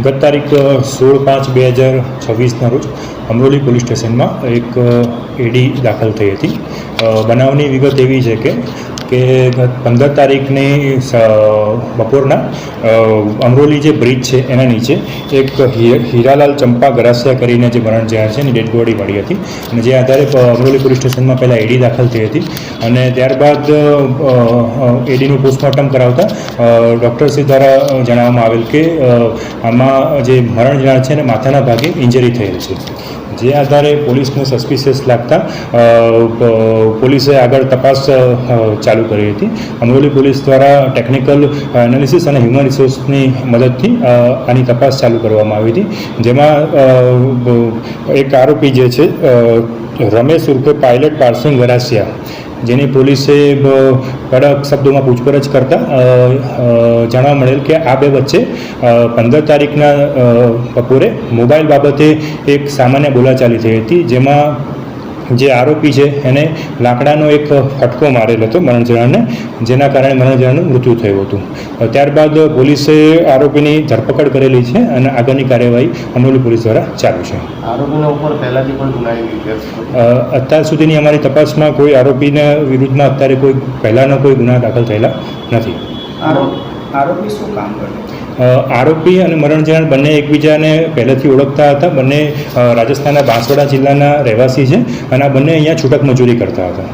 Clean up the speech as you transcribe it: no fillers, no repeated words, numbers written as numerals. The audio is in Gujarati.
ગત તારીખ 16/5/2026ના રોજ અમરોલી પોલીસ સ્ટેશનમાં એક એડી દાખલ થઈ હતી. બનાવની વિગત એવી છે કે 15 તારીખની બપોરના અમરોલી જે બ્રિજ છે એના નીચે એક હીરાલાલ ચંપા ગરાસિયા કરીને જે મરણ જનાર છે એની ડેડ બોડી મળી હતી અને જે આધારે અમરોલી પોલીસ સ્ટેશનમાં પહેલાં એડી દાખલ થઈ હતી અને ત્યારબાદ એડીનું પોસ્ટમોર્ટમ કરાવતા ડૉક્ટરશ્રી દ્વારા જણાવવામાં આવેલ કે આમાં જે મરણ જનાર છે એને માથાના ભાગે ઇન્જરી થયેલ છે. જે આધારે પોલીસને સસ્પિશિયસ લાગતા પોલીસે આગળ તપાસ ચાલુ કરી હતી. અમરોલી પોલીસ દ્વારા ટેકનિકલ એનાલિસિસ અને હ્યુમન રિસોર્સની મદદથી આની તપાસ ચાલુ કરવામાં આવી હતી, જેમાં એક આરોપી જે છે રમેશ ઉર્ફે પાયલટ પારસિંગ ગરાસિયા, જેની પોલીસે કડક શબ્દોમાં પૂછપરછ કરતા જાણવા મળેલ કે આ બે વચ્ચે 15 તારીખના બપોરે મોબાઈલ બાબતે એક સામાન્ય બોલાચાલી થઈ હતી, જેમાં જે આરોપી છે એને લાકડાનો એક ફટકો મારેલ હતો મરણ જનારને, જેના કારણે મરણ જનારનું મૃત્યુ થયું હતું. ત્યારબાદ પોલીસે આરોપીની ધરપકડ કરેલી છે અને આગળની કાર્યવાહી અમરોલી પોલીસ દ્વારા ચાલુ છે. આરોપીના ઉપર પહેલાથી પણ ગુનાહિત અત્યાર સુધીની અમારી તપાસમાં કોઈ આરોપીના વિરુદ્ધમાં અત્યારે કોઈ પહેલાંનો કોઈ ગુના દાખલ થયેલા નથી. આરોપી શું કામ કરે? આરોપી અને મરણ જનાર બંને એકબીજાને પહેલેથી ઓળખતા હતા. બંને રાજસ્થાનના બાંસવાડા જિલ્લાના રહેવાસી છે અને આ બંને અહીંયા છૂટક મજૂરી કરતા હતા.